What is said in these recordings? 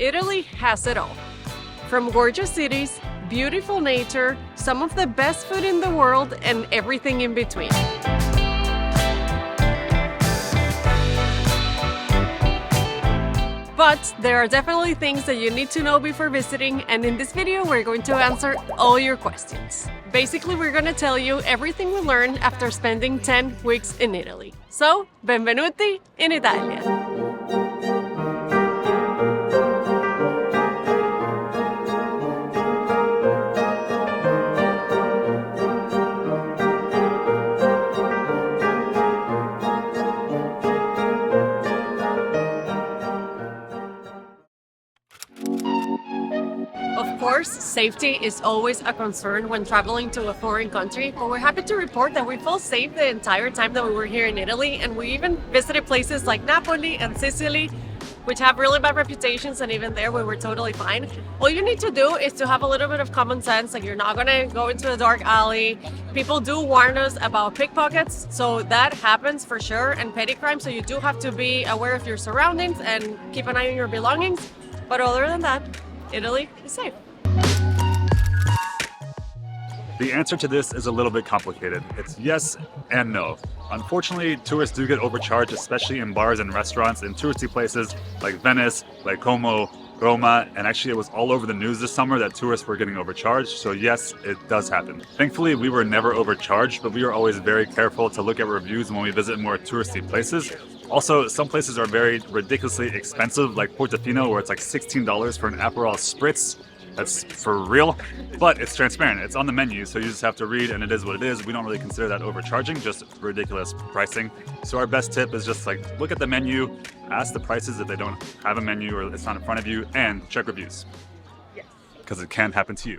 Italy has it all. From gorgeous cities, beautiful nature, some of the best food in the world, and everything in between. But there are definitely things that you need to know before visiting, and in this video we're going to answer all your questions. Basically, we're going to tell you everything we learned after spending 10 weeks in Italy. So, benvenuti in Italia! Of course, safety is always a concern when traveling to a foreign country, but we're happy to report that we felt safe the entire time that we were here in Italy, and we even visited places like Napoli and Sicily, which have really bad reputations, and even there we were totally fine. All you need to do is to have a little bit of common sense, like you're not gonna go into a dark alley. People do warn us about pickpockets, so that happens for sure, and petty crime, so you do have to be aware of your surroundings and keep an eye on your belongings. But other than that, Italy is safe. The answer to this is a little bit complicated. It's yes and no. Unfortunately, tourists do get overcharged, especially in bars and restaurants in touristy places like Venice, like Como, Roma, and actually it was all over the news this summer that tourists were getting overcharged, so yes, it does happen. Thankfully, we were never overcharged, but we are always very careful to look at reviews when we visit more touristy places. Also, some places are very ridiculously expensive, like Portofino, where it's like $16 for an Aperol Spritz. That's for real, but it's transparent. It's on the menu, so you just have to read, and it is what it is. We don't really consider that overcharging, just ridiculous pricing. So our best tip is just like look at the menu, ask the prices if they don't have a menu or it's not in front of you, and check reviews. Yes. Because it can happen to you.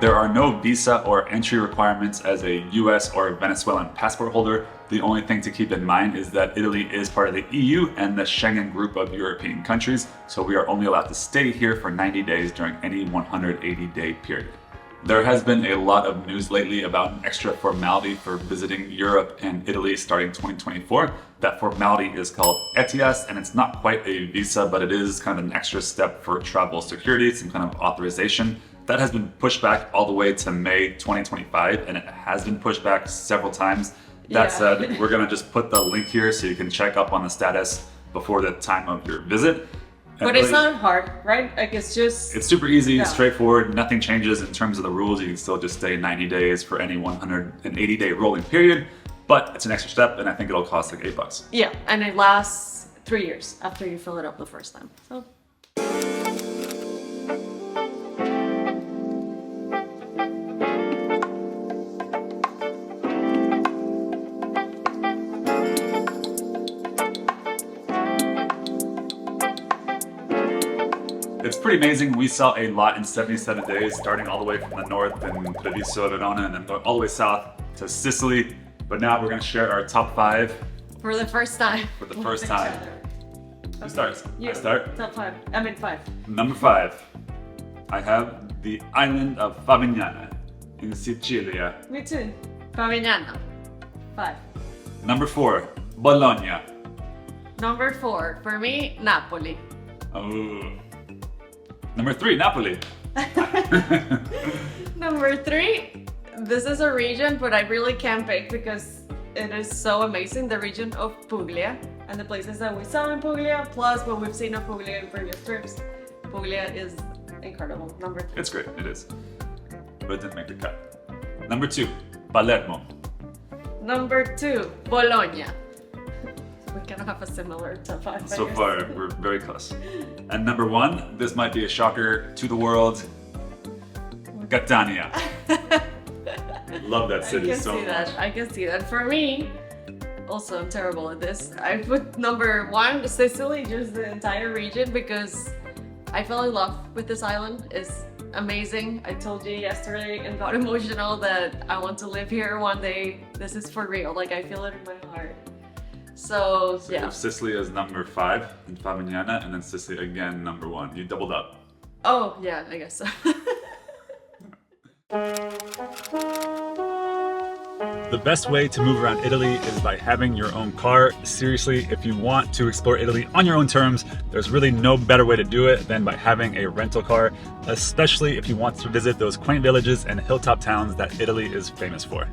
There are no visa or entry requirements as a US or Venezuelan passport holder. The only thing to keep in mind is that Italy is part of the EU and the Schengen group of European countries, so we are only allowed to stay here for 90 days during any 180-day period. There has been a lot of news lately about an extra formality for visiting Europe and Italy starting 2024. That formality is called etiquette, and it's not quite a visa, but it is kind of an extra step for travel security, some kind of authorization. That has been pushed back all the way to May 2025, and it has been pushed back several times. That said, we're gonna just put the link here so you can check up on the status before the time of your visit. But really, it's not hard, right? Like it's super easy, straightforward, nothing changes in terms of the rules. You can still just stay 90 days for any 180-day rolling period, but it's an extra step, and I think it'll cost like $8. Yeah, and it lasts 3 years after you fill it up the first time. So. It's pretty amazing. We saw a lot in 77 days, starting all the way from the north in Treviso, Verona, and then going all the way south to Sicily. But now we're going to share our top 5. For the first time. For the first time. Who starts? You. I start? Top 5. I mean 5. Number 5. I have the island of Favignana in Sicilia. Me too. Favignana. 5. Number 4. Bologna. Number 4. For me, Napoli. Oh. Number 3, Napoli. Number 3, this is a region, but I really can't pick because it is so amazing, the region of Puglia and the places that we saw in Puglia, plus what we've seen of Puglia in previous trips. Puglia is incredible. Number 3. It's great, it is. But it didn't make the cut. Number 2, Palermo. Number 2, Bologna. We kind of have a similar top 5. So far, we're very close. And number 1, this might be a shocker to the world, Catania. Love that city so much. I can see that. For me, also I'm terrible at this. I put number 1, Sicily, just the entire region, because I fell in love with this island. It's amazing. I told you yesterday and got emotional that I want to live here one day. This is for real. Like I feel it in my heart. So yeah. Sicily is number 5 in Favignana, and then Sicily again number 1. You doubled up. Oh yeah, I guess so. The best way to move around Italy is by having your own car. Seriously, if you want to explore Italy on your own terms, there's really no better way to do it than by having a rental car, especially if you want to visit those quaint villages and hilltop towns that Italy is famous for.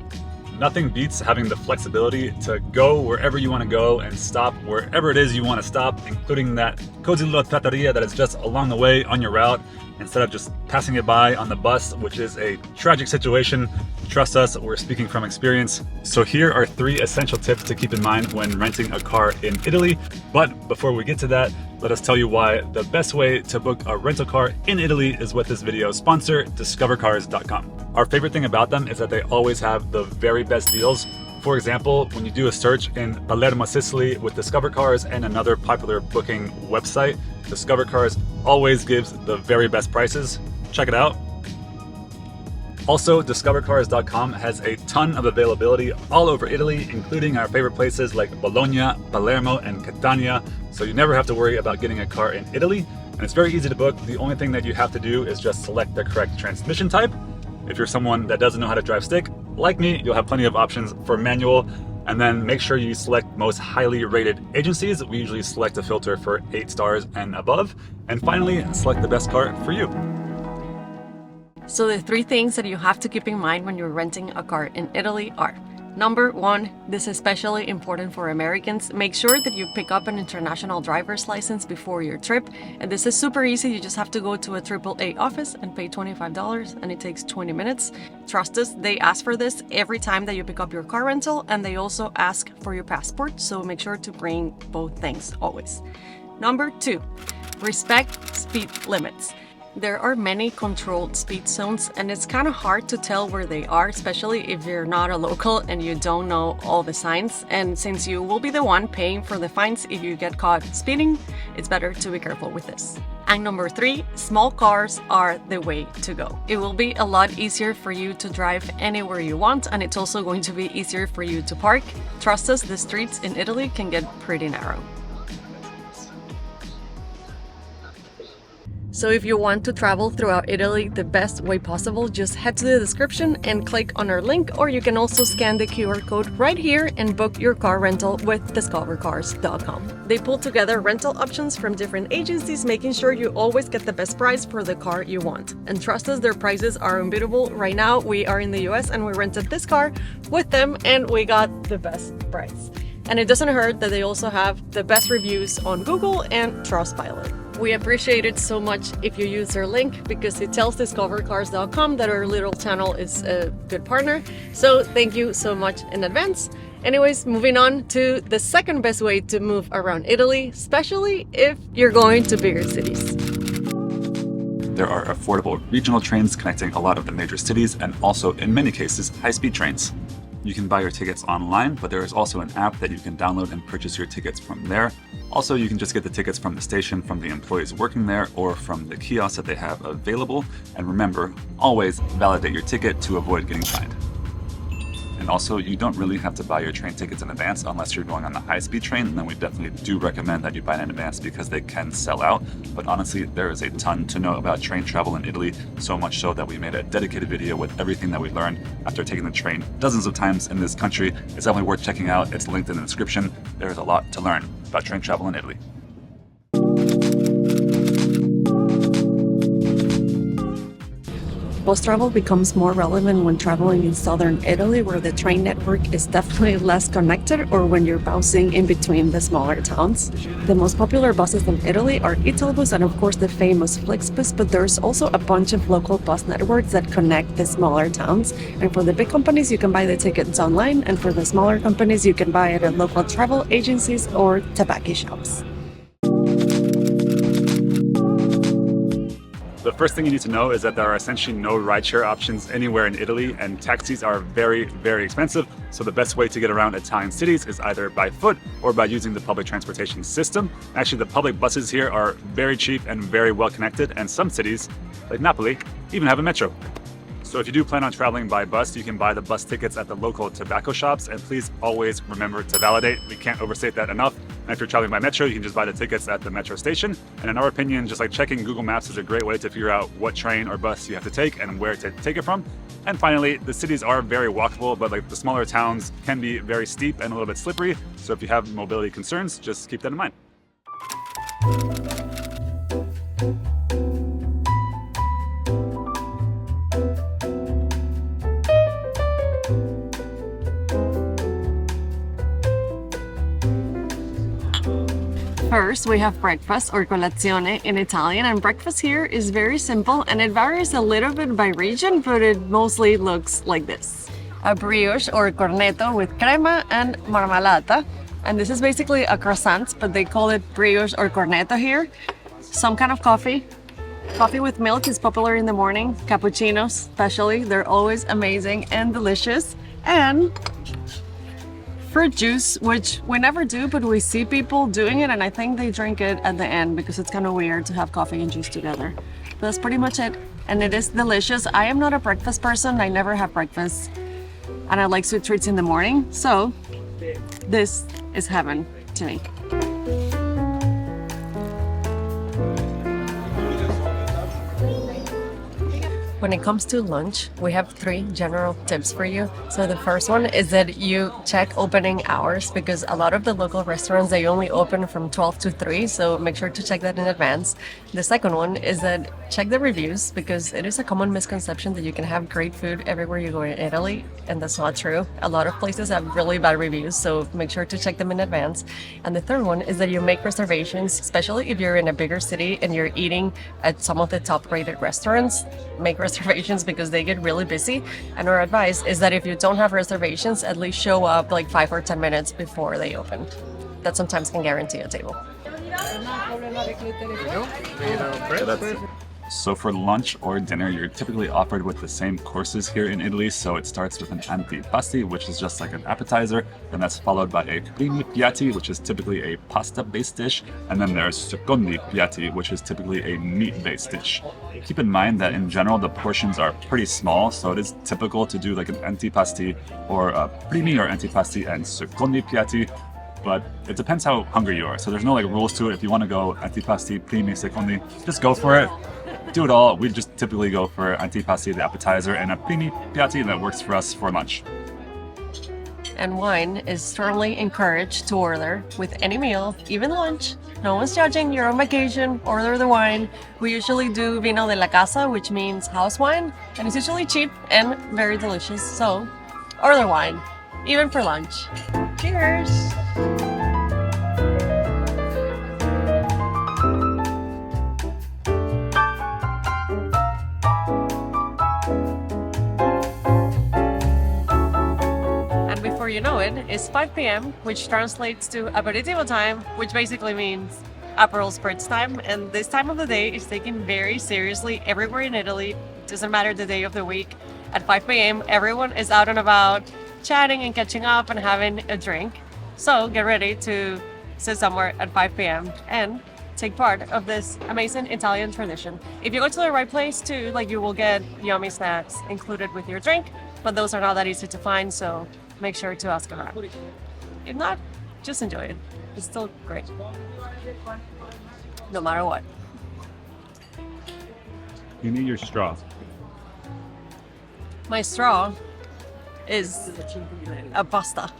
Nothing beats having the flexibility to go wherever you want to go and stop wherever it is you want to stop, including that cozy little trattoria that is just along the way on your route, instead of just passing it by on the bus, which is a tragic situation. Trust us, we're speaking from experience. So here are 3 essential tips to keep in mind when renting a car in Italy. But before we get to that, let us tell you why the best way to book a rental car in Italy is with this video's sponsor, discovercars.com. Our favorite thing about them is that they always have the very best deals. For example, when you do a search in Palermo, Sicily with Discover Cars and another popular booking website, Discover Cars always gives the very best prices. Check it out. Also, discovercars.com has a ton of availability all over Italy, including our favorite places like Bologna, Palermo, and Catania, so you never have to worry about getting a car in Italy. And it's very easy to book. The only thing that you have to do is just select the correct transmission type. If you're someone that doesn't know how to drive stick, like me, you'll have plenty of options for manual. And then make sure you select most highly rated agencies. We usually select a filter for 8 stars and above. And finally, select the best car for you. So the 3 things that you have to keep in mind when you're renting a car in Italy are: Number 1, this is especially important for Americans. Make sure that you pick up an international driver's license before your trip. And this is super easy. You just have to go to a AAA office and pay $25, and it takes 20 minutes. Trust us, they ask for this every time that you pick up your car rental, and they also ask for your passport. So make sure to bring both things always. Number 2, respect speed limits. There are many controlled speed zones, and it's kind of hard to tell where they are, especially if you're not a local and you don't know all the signs. And since you will be the one paying for the fines if you get caught speeding, it's better to be careful with this. And number 3, small cars are the way to go. It will be a lot easier for you to drive anywhere you want, and it's also going to be easier for you to park. Trust us, the streets in Italy can get pretty narrow. So if you want to travel throughout Italy the best way possible, just head to the description and click on our link, or you can also scan the QR code right here and book your car rental with discovercars.com. They pull together rental options from different agencies, making sure you always get the best price for the car you want. And trust us, their prices are unbeatable. Right now, we are in the US and we rented this car with them and we got the best price. And it doesn't hurt that they also have the best reviews on Google and Trustpilot. We appreciate it so much if you use their link, because it tells discovercars.com that our little channel is a good partner. So thank you so much in advance. Anyways, moving on to the second best way to move around Italy, especially if you're going to bigger cities. There are affordable regional trains connecting a lot of the major cities, and also in many cases, high-speed trains. You can buy your tickets online, but there is also an app that you can download and purchase your tickets from there. Also, you can just get the tickets from the station, from the employees working there, or from the kiosks that they have available. And remember, always validate your ticket to avoid getting fined. And also, you don't really have to buy your train tickets in advance unless you're going on the high-speed train, and then we definitely do recommend that you buy it in advance because they can sell out. But honestly, there is a ton to know about train travel in Italy, so much so that we made a dedicated video with everything that we learned after taking the train dozens of times in this country. It's definitely worth checking out. It's linked in the description. There is a lot to learn about train travel in Italy. Bus travel becomes more relevant when traveling in southern Italy, where the train network is definitely less connected, or when you're bouncing in between the smaller towns. The most popular buses in Italy are Italbus and of course the famous Flixbus, but there's also a bunch of local bus networks that connect the smaller towns. And for the big companies, you can buy the tickets online, and for the smaller companies, you can buy it at local travel agencies or tabacchi shops. The first thing you need to know is that there are essentially no rideshare options anywhere in Italy, and taxis are very, very expensive. So the best way to get around Italian cities is either by foot or by using the public transportation system. Actually, the public buses here are very cheap and very well connected, and some cities, like Napoli, even have a metro. So if you do plan on traveling by bus, you can buy the bus tickets at the local tobacco shops, and please always remember to validate. We can't overstate that enough. And if you're traveling by metro, you can just buy the tickets at the metro station. And in our opinion, just like checking Google Maps is a great way to figure out what train or bus you have to take and where to take it from. And finally, the cities are very walkable, but like the smaller towns can be very steep and a little bit slippery. So if you have mobility concerns, just keep that in mind. First, we have breakfast or colazione in Italian, and breakfast here is very simple and it varies a little bit by region, but it mostly looks like this. A brioche or cornetto with crema and marmalata, and this is basically a croissant, but they call it brioche or cornetto here. Some kind of coffee. Coffee with milk is popular in the morning, cappuccinos especially, they're always amazing and delicious. And fruit juice, which we never do, but we see people doing it, and I think they drink it at the end because it's kind of weird to have coffee and juice together. But that's pretty much it, and it is delicious. I am not a breakfast person, I never have breakfast, and I like sweet treats in the morning, so this is heaven to me. When it comes to lunch, we have 3 general tips for you. So the first one is that you check opening hours, because a lot of the local restaurants, they only open from 12 to 3, so make sure to check that in advance. The second one is that check the reviews, because it is a common misconception that you can have great food everywhere you go in Italy, and that's not true. A lot of places have really bad reviews, so make sure to check them in advance. And the third one is that you make reservations, especially if you're in a bigger city and you're eating at some of the top rated restaurants. Make reservations because they get really busy, and our advice is that if you don't have reservations, at least show up like 5 or 10 minutes before they open. That sometimes can guarantee a table. So for lunch or dinner, you're typically offered with the same courses here in Italy. So it starts with an antipasti, which is just like an appetizer, and that's followed by a primi piatti, which is typically a pasta-based dish, and then there's secondi piatti, which is typically a meat-based dish. Keep in mind that in general, the portions are pretty small, so it is typical to do like an antipasti or a primi or antipasti and secondi piatti, but it depends how hungry you are. So there's no like rules to it. If you want to go antipasti, primi, secondi, just go for it. Do it all. We just typically go for antipasti, the appetizer, and a primi piatti that works for us for lunch. And wine is strongly encouraged to order with any meal, even lunch. No one's judging, you're on vacation, order the wine. We usually do vino de la casa, which means house wine, and it's usually cheap and very delicious. So order wine, even for lunch. Cheers! Before you know it, it's 5 p.m., which translates to Aperitivo time, which basically means Aperol Spritz time. And this time of the day is taken very seriously everywhere in Italy. It doesn't matter the day of the week. At 5 p.m., everyone is out and about, chatting and catching up and having a drink. So get ready to sit somewhere at 5 p.m. and take part of this amazing Italian tradition. If you go to the right place too, like you will get yummy snacks included with your drink, but those are not that easy to find, so make sure to ask around. If not, just enjoy it. It's still great. No matter what. You need your straw. My straw is a pasta.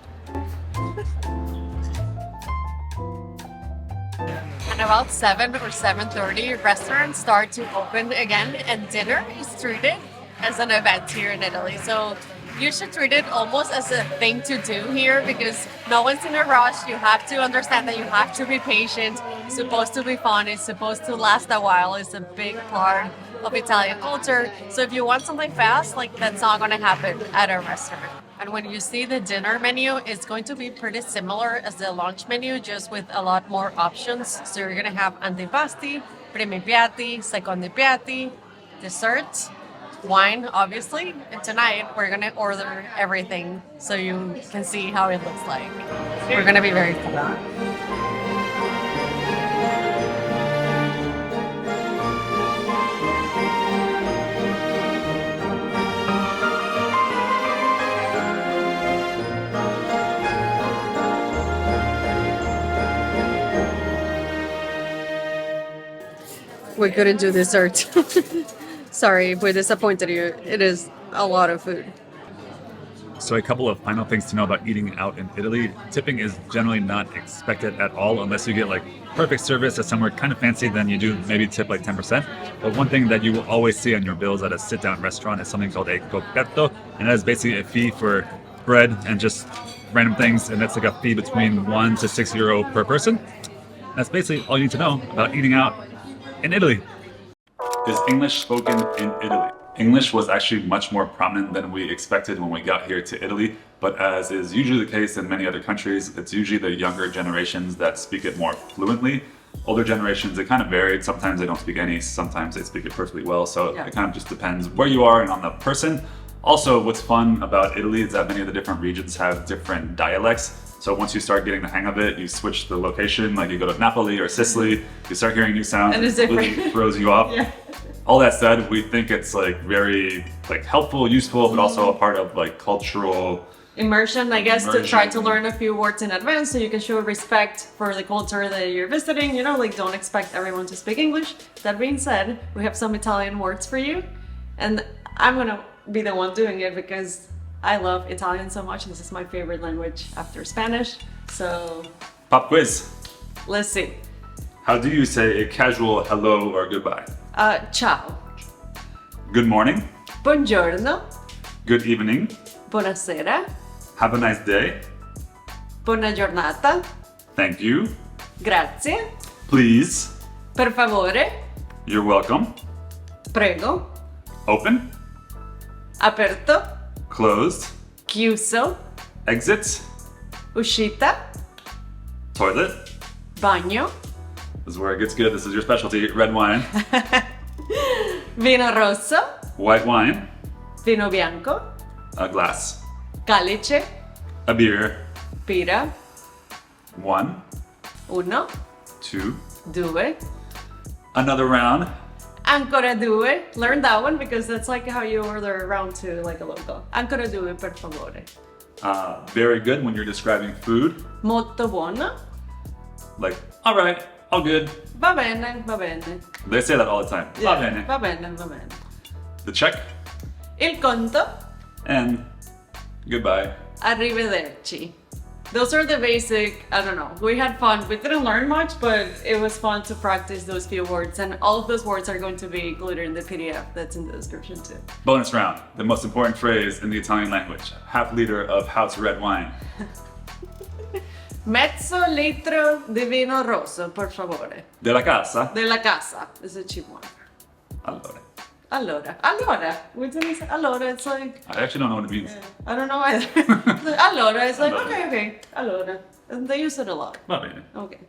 And about 7 or 7:30, restaurants start to open again, and dinner is treated as an event here in Italy. So you should treat it almost as a thing to do here, because no one's in a rush. You have to understand that you have to be patient. It's supposed to be fun. It's supposed to last a while. It's a big part of Italian culture. So if you want something fast, like that's not going to happen at a restaurant. And when you see the dinner menu, it's going to be pretty similar as the lunch menu, just with a lot more options. So you're going to have antipasti, primi piatti, secondi piatti, dessert, wine, obviously. And tonight we're gonna order everything so you can see how it looks like. We're gonna be very full. we couldn't do dessert. Sorry if we disappointed you. It is a lot of food. So a couple of final things to know about eating out in Italy. Tipping is generally not expected at all unless you get like perfect service at somewhere kind of fancy, then you do maybe tip like 10%. But one thing that you will always see on your bills at a sit-down restaurant is something called a cocchetto, and that is basically a fee for bread and just random things, and that's like a fee between €1 to €6 per person. That's basically all you need to know about eating out in Italy. Is English spoken in Italy? English was actually much more prominent than we expected when we got here to Italy, but as is usually the case in many other countries, it's usually the younger generations that speak it more fluently. Older generations, it kind of varied. Sometimes they don't speak any, sometimes they speak it perfectly well, so it kind of just depends where you are and on the person. Also, what's fun about Italy is that many of the different regions have different dialects. So once you start getting the hang of it, you switch the location, like you go to Napoli or Sicily, you start hearing new sounds, And it's it really different. throws you off. Yeah. All that said, we think it's like very like helpful, useful, but also a part of like cultural Immersion, I guess, to try to Immersion. learn a few words in advance so you can show respect for the culture that you're visiting. You know, like don't expect everyone to speak English. That being said, we have some Italian words for you. And I'm gonna be the one doing it because I love Italian so much. This is my favorite language after Spanish. So pop quiz. let's see. How do you say a casual hello or goodbye? Ciao. Good morning, Buongiorno. good evening, Buonasera. have a nice day, Buona giornata. thank you, Grazie. please, Per favore. you're welcome, Prego. open, Aperto. closed, Chiuso. exit, Uscita. toilet. Bagno. This is where it gets good. This is your specialty. Red wine, Vino rosso. white wine, Vino bianco. a glass, Calice. a beer, Pira. 1, 1. 2, 2. another round, Ancora 2. Learn that one because that's like how you order round 2 like a local. Ancora 2 per favore. very good when you're describing food, Molto buono. like, all right, all good. Va bene, va bene. They say that all the time. Va bene. Va bene, va bene. The check, Il conto. and goodbye. Arrivederci. Those are the basic, I don't know. We had fun. We didn't learn much, but it was fun to practice those few words. And all of those words are going to be included in the PDF that's in the description too. Bonus round, the most important phrase in the Italian language. Half liter of house red wine. Mezzo litro di vino rosso, per favore. Della casa? Della casa. Is it cheap one? Allora. Allora. We didn't say allora. It's like, I actually don't know what it means. I don't know either. Allora. It's like, okay. Allora. And they use it a lot. Va bene. Okay.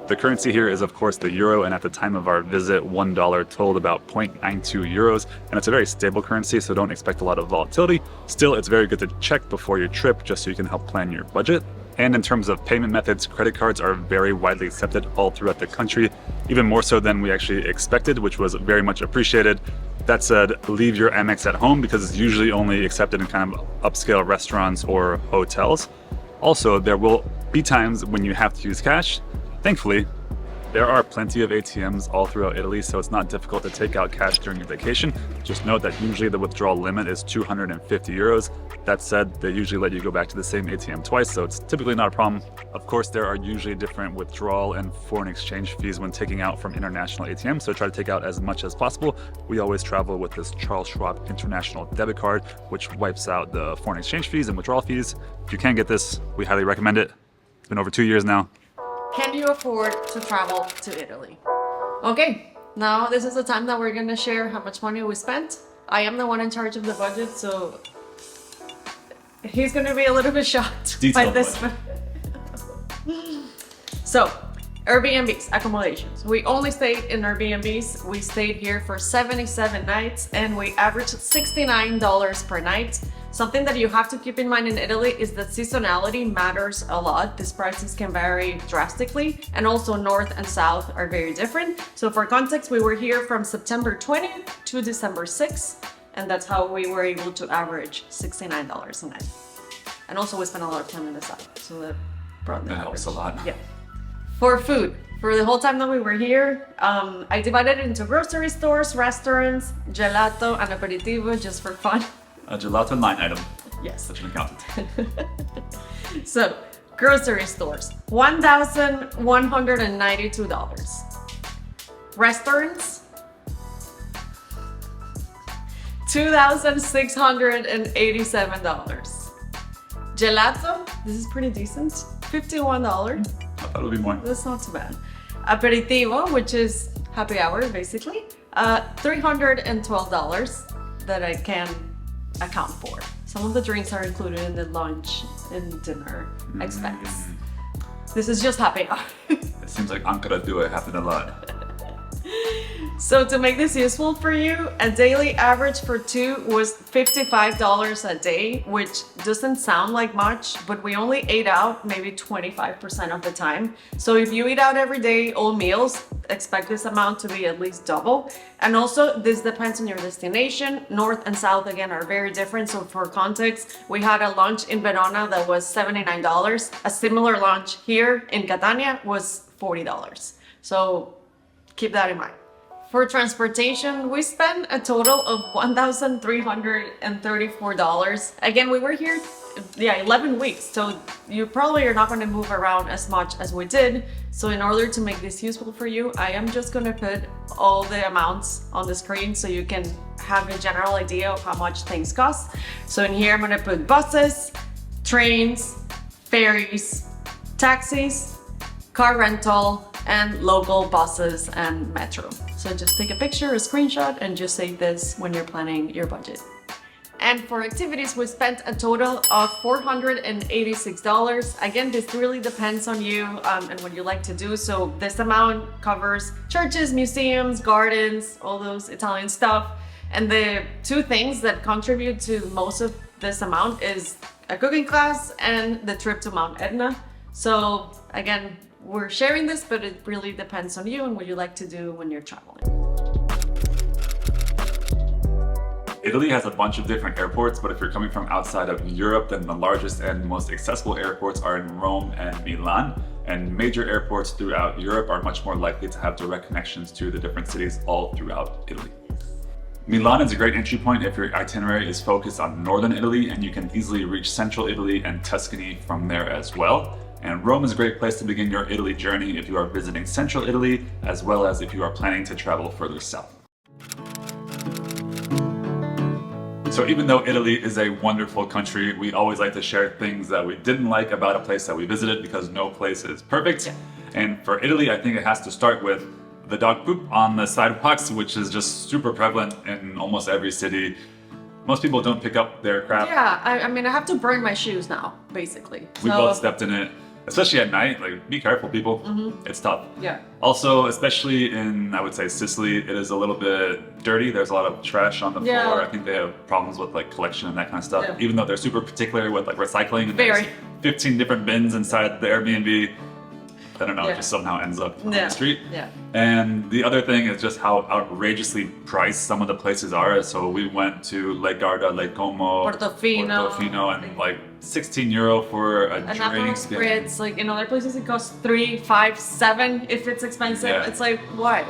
The currency here is, of course, the euro, and at the time of our visit, $1 totaled about 0.92 euros, and it's a very stable currency, so don't expect a lot of volatility. Still, it's very good to check before your trip, just so you can help plan your budget. And in terms of payment methods, credit cards are very widely accepted all throughout the country, even more so than we actually expected, which was very much appreciated. That said, leave your Amex at home because it's usually only accepted in kind of upscale restaurants or hotels. Also, there will be times when you have to use cash. Thankfully, there are plenty of ATMs all throughout Italy, so it's not difficult to take out cash during your vacation. Just note that usually the withdrawal limit is 250 euros. That said, they usually let you go back to the same ATM twice, so it's typically not a problem. Of course, there are usually different withdrawal and foreign exchange fees when taking out from international ATMs, so try to take out as much as possible. We always travel with this Charles Schwab International debit card, which wipes out the foreign exchange fees and withdrawal fees. If you can get this, we highly recommend it. It's been over 2 years now. Can you afford to travel to Italy? Okay, now this is the time that we're gonna share how much money we spent. I am the one in charge of the budget, so he's gonna be a little bit shocked by Detailed this. So, Airbnbs, accommodations. We only stayed in Airbnbs. We stayed here for 77 nights and we averaged $69 per night. Something that you have to keep in mind in Italy is that seasonality matters a lot. These prices can vary drastically, and also north and south are very different. So for context, we were here from September 20th to December 6th, and that's how we were able to average $69 a night. And also we spent a lot of time in the south, so that brought the That helps average. a lot. Yeah. For food, For the whole time that we were here, I divided it into grocery stores, restaurants, gelato, and aperitivo just for fun. A gelato line item. Yes. Such an accountant. So, grocery stores, $1,192. Restaurants, $2,687. Gelato, this is pretty decent, $51. I thought it would be more. That's not too bad. Aperitivo, which is happy hour basically, $312 that I can account for. Some of the drinks are included in the lunch and dinner expense. This is just happy hour. It seems like Ankara do it happen a lot. So to make this useful for you, a daily average for two was $55 a day, which doesn't sound like much, but we only ate out maybe 25% of the time. So if you eat out every day, all meals, expect this amount to be at least double. And also this depends on your destination. North and South again are very different. So for context, we had a lunch in Verona that was $79. A similar lunch here in Catania was $40. So keep that in mind. For transportation, we spent a total of $1,334. Again, we were here, 11 weeks. So you probably are not going to move around as much as we did. So in order to make this useful for you, I am just going to put all the amounts on the screen so you can have a general idea of how much things cost. So in here, I'm going to put buses, trains, ferries, taxis, car rental, and local buses and metro. So just take a picture, a screenshot, and just save this when you're planning your budget. And for activities, we spent a total of $486. Again, this really depends on you and what you like to do. So this amount covers churches, museums, gardens, all those Italian stuff. And the two things that contribute to most of this amount is a cooking class and the trip to Mount Etna. So again, we're sharing this, but it really depends on you and what you like to do when you're traveling. Italy has a bunch of different airports, but if you're coming from outside of Europe, then the largest and most accessible airports are in Rome and Milan. And major airports throughout Europe are much more likely to have direct connections to the different cities all throughout Italy. Milan is a great entry point if your itinerary is focused on northern Italy, and you can easily reach central Italy and Tuscany from there as well. And Rome is a great place to begin your Italy journey if you are visiting central Italy, as well as if you are planning to travel further south. So even though Italy is a wonderful country, we always like to share things that we didn't like about a place that we visited because no place is perfect. Yeah. And for Italy, I think it has to start with the dog poop on the sidewalks, which is just super prevalent in almost every city. Most people don't pick up their crap. Yeah, I mean, I have to burn my shoes now, basically. We both stepped in it. Especially at night, like be careful people, it's tough. Yeah. Also, especially in, I would say Sicily, it is a little bit dirty. There's a lot of trash on the floor. I think they have problems with like collection and that kind of stuff. Yeah. Even though they're super particular with like recycling. And Very. there's 15 different bins inside the Airbnb. I don't know, it just somehow ends up on the street. Yeah. And the other thing is just how outrageously priced some of the places are. So we went to Lake Garda, Lake Como, Portofino, and like 16 euro for a draining experience. Like in other places it costs 3, 5, 7 if it's expensive. Yeah. It's like, why?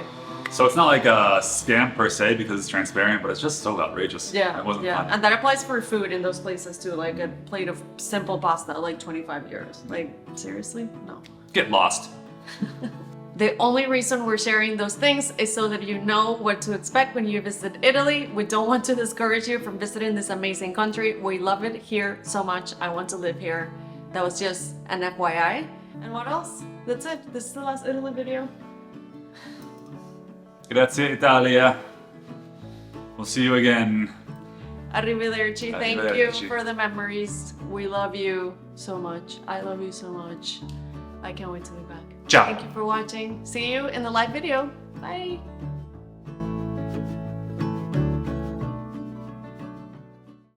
So it's not like a scam per se because it's transparent, but it's just so outrageous. Yeah, It wasn't fun. And that applies for food in those places too. Like a plate of simple pasta, like 25 euros. Like, seriously? No. Get lost. The only reason we're sharing those things is so that you know what to expect when you visit Italy. We don't want to discourage you from visiting this amazing country. We love it here so much. I want to live here. That was just an FYI. And what else? That's it. This is the last Italy video. Grazie Italia. We'll see you again. Arrivederci. Thank Arrivederci. you for the memories. We love you so much. I love you so much. I can't wait to be back. Ciao. Thank you for watching. See you in the live video. Bye.